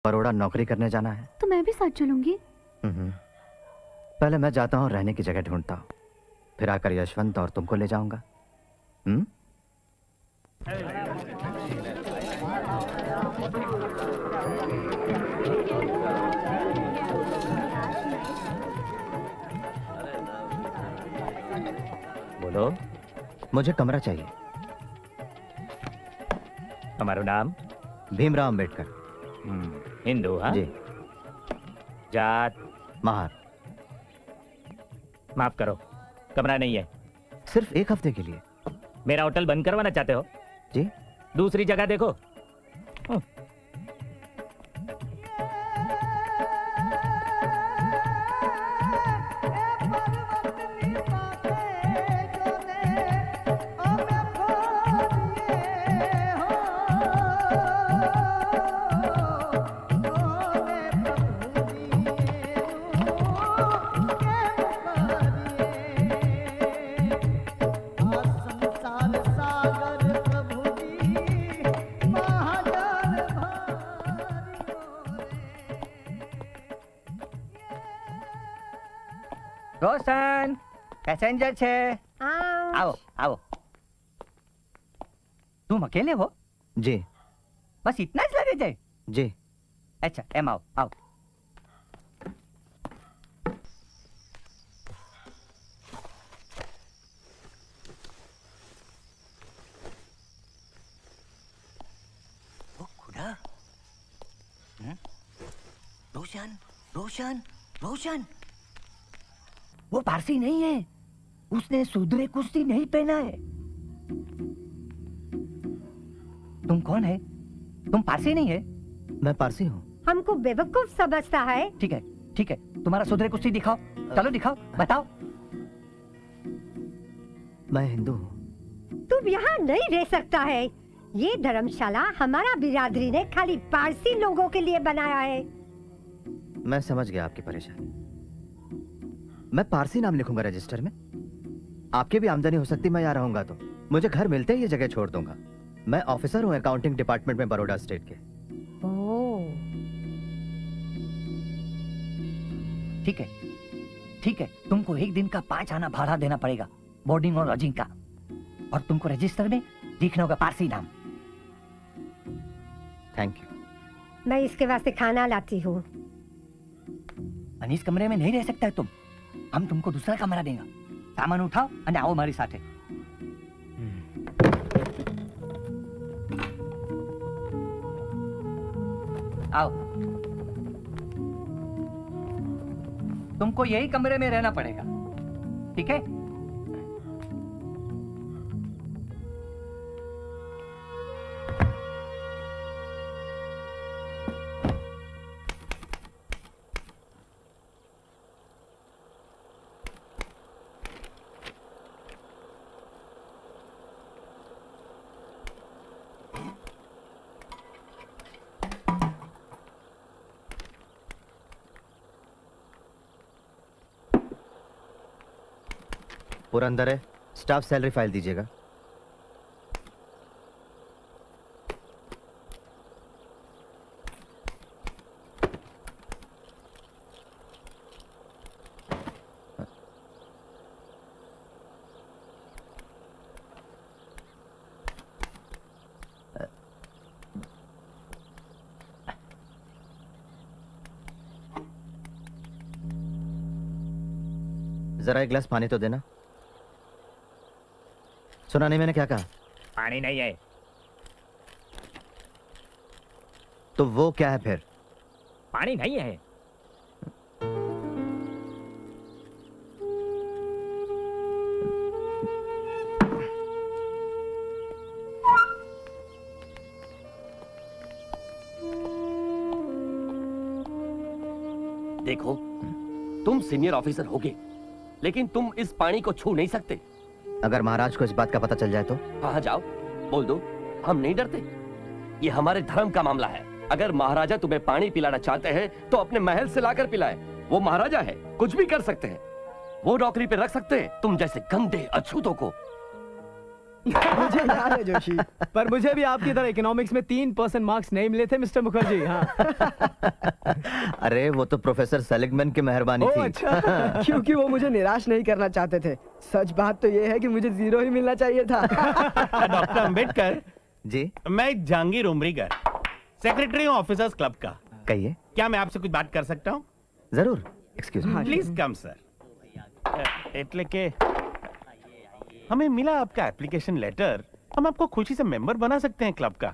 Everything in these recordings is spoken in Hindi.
बड़ौदा नौकरी करने जाना है। तो मैं भी साथ चलूंगी। पहले मैं जाता हूँ, रहने की जगह ढूंढता हूँ, फिर आकर यशवंत और तुमको ले जाऊंगा। बोलो। मुझे कमरा चाहिए। हमारा नाम? भीमराव अंबेडकर। हिंदू? हाँ जी। जात? महार। माफ करो, कमरा नहीं है। सिर्फ एक हफ्ते के लिए। मेरा होटल बंद करवाना चाहते हो? जी। दूसरी जगह देखो। रोशन, पैसेंजर छे। आओ आओ। तुम अकेले हो? जी। बस इतना ही लगेज है? जी। अच्छा, एम आओ आओ। खुदा। रोशन रोशन रोशन, वो पारसी नहीं है, उसने सुधरे कुश्ती नहीं पहना है। तुम कौन है? तुम पारसी नहीं है? मैं पारसी हूँ। हमको बेवकूफ समझता है। ठीक है ठीक है, तुम्हारा सुधरे कुश्ती दिखाओ। चलो दिखाओ, बताओ। मैं हिंदू हूँ। तुम यहाँ नहीं रह सकता है। ये धर्मशाला हमारा बिरादरी ने खाली पारसी लोगों के लिए बनाया है। मैं समझ गया आपकी परेशानी। मैं पारसी नाम लिखूंगा रजिस्टर में। आपकी भी आमदनी हो सकती मैं यहाँ रहूंगा तो। मुझे घर मिलते ही ये जगह छोड़ दूंगा। मैं ऑफिसर हूँ अकाउंटिंग डिपार्टमेंट में बड़ौदा स्टेट के। ठीक है ठीक है, तुमको एक दिन का 5 आना भाड़ा देना पड़ेगा, बोर्डिंग और लॉजिंग का। और तुमको रजिस्टर में लिखना होगा पारसी नाम। Thank you. मैं इसके वास्ते खाना लाती हूँ। इस कमरे में नहीं रह सकता है तुम। हम तुमको दूसरा कमरा देंगे। सामान उठाओ और आओ हमारे साथ। आओ। तुमको यही कमरे में रहना पड़ेगा, ठीक है? पूरा अंदर है। स्टाफ सैलरी फाइल दीजिएगा। जरा एक गिलास पानी तो देना। सुना नहीं मैंने क्या कहा? पानी नहीं है। तो वो क्या है फिर? पानी नहीं है। देखो, तुम सीनियर ऑफिसर होगे, लेकिन तुम इस पानी को छू नहीं सकते। अगर महाराज को इस बात का पता चल जाए तो? हाँ जाओ, बोल दो, हम नहीं डरते। ये हमारे धर्म का मामला है। अगर महाराजा तुम्हें पानी पिलाना चाहते हैं तो अपने महल से लाकर पिलाए। वो महाराजा है, कुछ भी कर सकते हैं। वो नौकरी पे रख सकते हैं तुम जैसे गंदे अछूतों को। मुझे याद है जोशी, पर मुझे भी आपकी तरह इकोनॉमिक्स में 3% मार्क्स नहीं मिले थे मिस्टर मुखर्जी। हाँ। अरे वो तो प्रोफेसर सेलिगमैन की मेहरबानी थी। अच्छा। क्योंकि वो मुझे निराश नहीं करना चाहते थे। सच बात तो ये है कि मुझे 0 ही मिलना चाहिए था। डॉक्टर अंबेडकर जी, मैं जहांगीर उमरीगर, सेक्रेटरी हूँ ऑफिसर्स क्लब का। कहिए। क्या मैं आपसे कुछ बात कर सकता हूँ? जरूर, excuse me. Please come sir. એટલે કે हमें मिला आपका एप्लीकेशन लेटर, हम आपको खुशी से मेंबर बना सकते हैं क्लब का,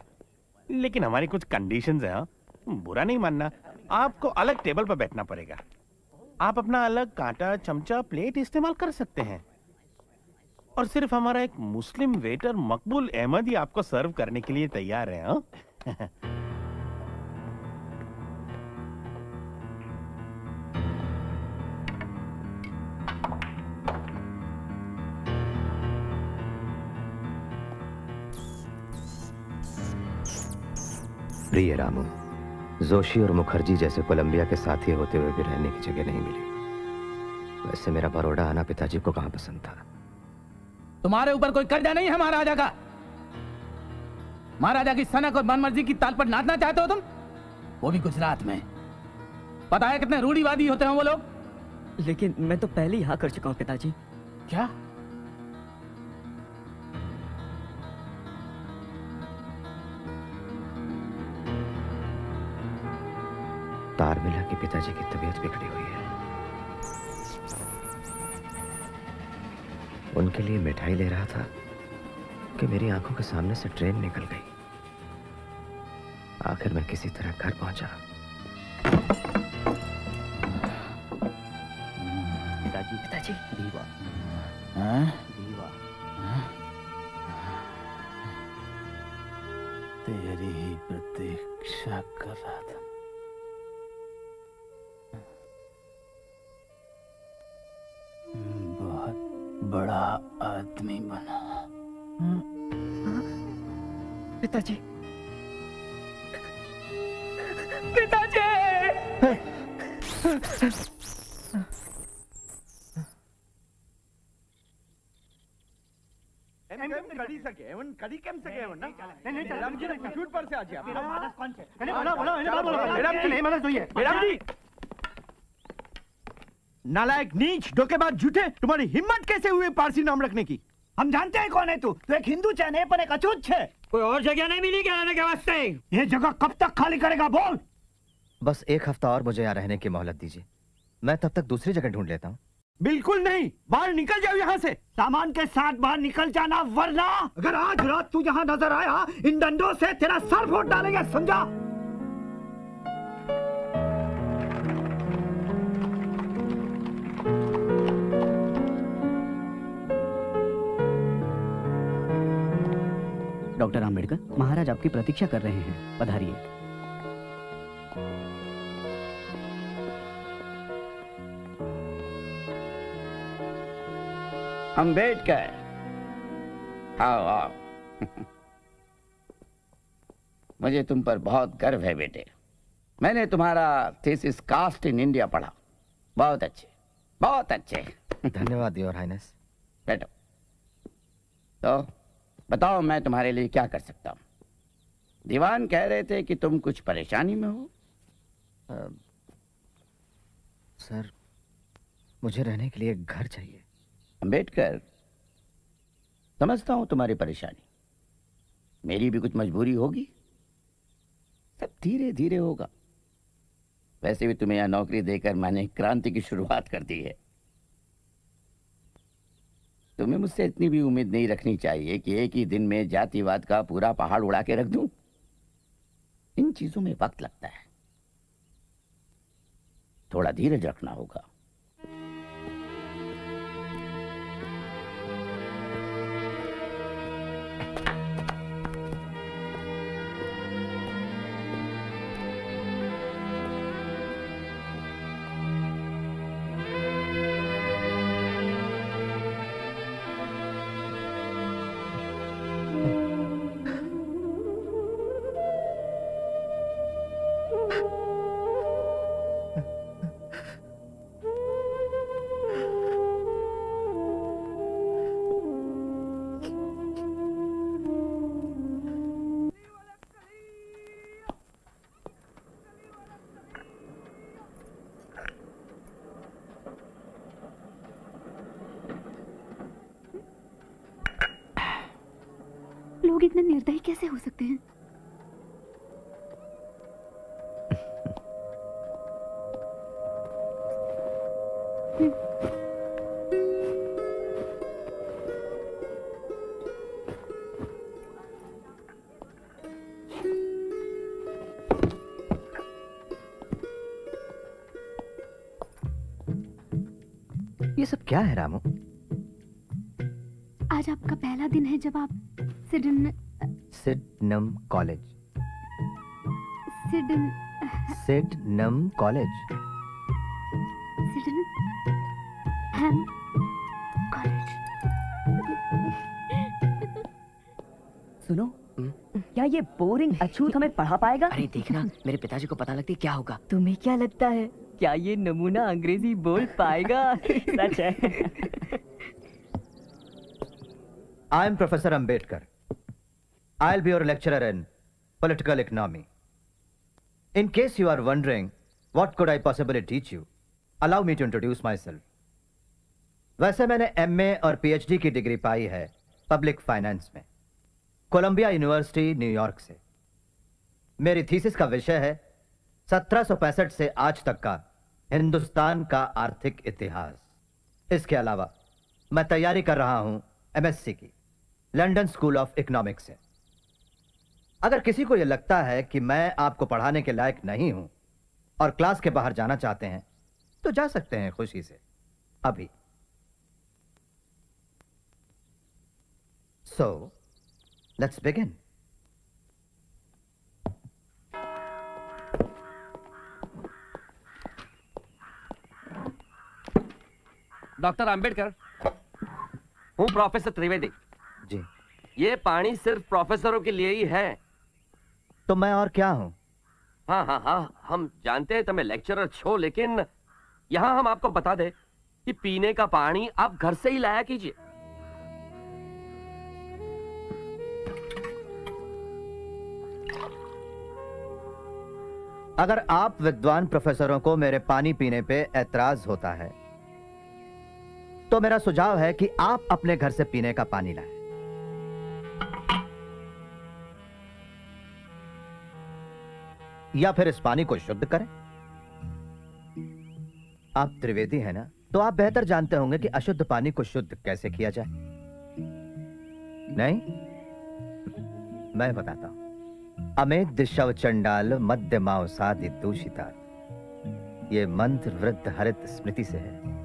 लेकिन हमारी कुछ कंडीशंस हैं। हाँ, बुरा नहीं मानना, आपको अलग टेबल पर बैठना पड़ेगा। आप अपना अलग कांटा, चमचा, प्लेट इस्तेमाल कर सकते हैं और सिर्फ हमारा एक मुस्लिम वेटर मकबूल अहमद ही आपको सर्व करने के लिए तैयार है। हाँ? प्रिय रामू, जोशी और मुखर्जी जैसे कोलंबिया के साथी होते हुए भी रहने की जगह नहीं मिली। वैसे मेरा बड़ौदा आना पिताजी को कहाँ पसंद था। तुम्हारे ऊपर कोई कर्जा नहीं है महाराजा का। महाराजा की सनक और मनमर्जी की ताल पर नाचना चाहते हो तुम, वो भी गुजरात में। पता है कितने रूढ़िवादी होते हैं वो लोग। लेकिन मैं तो पहले ही हाँ कर चुका हूँ पिताजी। क्या? तार मिला कि पिताजी की तबीयत बिगड़ी हुई है। उनके लिए मिठाई ले रहा था कि मेरी आंखों के सामने से ट्रेन निकल गई। आखिर मैं किसी तरह घर पहुंचा। पिताजी, पिताजी, दीवा, दीवा, तेरी ही प्रतीक्षा कर रहा था। बहुत बड़ा आदमी बना। पिताजी, पिताजी! कड़ी सके, कड़ी केम सके ना? नहीं, रामजी ने झूठ पर से आज आप। मानस कौन से? मैडम जी नहीं माना चाहिए। मैडम जी, नालायक, नीच, धोखेबाज, झूठे, तुम्हारी हिम्मत कैसे हुई पारसी नाम रखने की? हम जानते हैं कौन है तू। तू एक हिंदू है पर एक अछूत है। कोई और जगह नहीं मिली क्या रहने के वास्ते? ये जगह कब तक खाली करेगा बोल? बस 1 हफ्ता और मुझे यहाँ रहने की मोहलत दीजिए। मैं तब तक दूसरी जगह ढूंढ लेता हूँ। बिल्कुल नहीं, बाहर निकल जाओ यहाँ से। सामान के साथ बाहर निकल जाना, वरना अगर आज रात तू यहाँ नजर आया, इन डंडों से तेरा सर फोड़ डालेंगे, समझा? डॉक्टर आम्बेडकर, महाराज आपकी प्रतीक्षा कर रहे हैं, पधारिए। अंबेडकर, आओ आओ। मुझे तुम पर बहुत गर्व है बेटे। मैंने तुम्हारा थीसिस कास्ट इन इंडिया पढ़ा। बहुत अच्छे, बहुत अच्छे। धन्यवाद योर हाइनेस। बैठो। तो बताओ मैं तुम्हारे लिए क्या कर सकता हूँ? दीवान कह रहे थे कि तुम कुछ परेशानी में हो। सर, मुझे रहने के लिए एक घर चाहिए। अंबेडकर, समझता हूं तुम्हारी परेशानी। मेरी भी कुछ मजबूरी होगी। सब धीरे धीरे होगा। वैसे भी तुम्हें यहां नौकरी देकर मैंने क्रांति की शुरुआत कर दी है। तुम्हें मुझसे इतनी भी उम्मीद नहीं रखनी चाहिए कि एक ही दिन में जातिवाद का पूरा पहाड़ उड़ा के रख दूं। इन चीजों में वक्त लगता है, थोड़ा धीरज रखना होगा। लोग इतने निर्दयी कैसे हो सकते हैं? ये सब क्या है रामू? आज आपका पहला दिन है जब आप सिडनम कॉलेज। Sedan सिडनम college. हैम कॉलेज। सुनो, क्या ये बोरिंग अछूत हमें पढ़ा पाएगा? अरे देखना, मेरे पिताजी को पता लगती क्या होगा। तुम्हें क्या लगता है, क्या ये नमूना अंग्रेजी बोल पाएगा? सच है। I am Professor Ambedkar. I'll be your lecturer in political economy. In case you are wondering, what could I possibly teach you? Allow me to introduce myself. वैसे मैंने MA और PhD की डिग्री पाई है पब्लिक फाइनेंस में, कोलंबिया यूनिवर्सिटी न्यूयॉर्क से। मेरी थीसिस का विषय है 1765 से आज तक का हिंदुस्तान का आर्थिक इतिहास। इसके अलावा मैं तैयारी कर रहा हूं MSc की लंदन स्कूल ऑफ इकोनॉमिक्स से। अगर किसी को यह लगता है कि मैं आपको पढ़ाने के लायक नहीं हूं और क्लास के बाहर जाना चाहते हैं तो जा सकते हैं खुशी से अभी। So, let's begin. Doctor Ambedkar, हूँ प्रोफेसर त्रिवेदी जी। ये पानी सिर्फ प्रोफेसरों के लिए ही है। तो मैं और क्या हूं? हाँ हाँ हाँ, हम जानते हैं तुम्हें लेक्चरर छो, लेकिन यहाँ हम आपको बता दें कि पीने का पानी आप घर से ही लाया कीजिए। अगर आप विद्वान प्रोफेसरों को मेरे पानी पीने पे ऐतराज होता है तो मेरा सुझाव है कि आप अपने घर से पीने का पानी लाएं। या फिर इस पानी को शुद्ध करें। आप त्रिवेदी हैं ना, तो आप बेहतर जानते होंगे कि अशुद्ध पानी को शुद्ध कैसे किया जाए। नहीं, मैं बताता हूं। अमेध शव चंडाल मध्य माओ साधि दूषिता, ये मंत्र वृद्ध हरित स्मृति से है।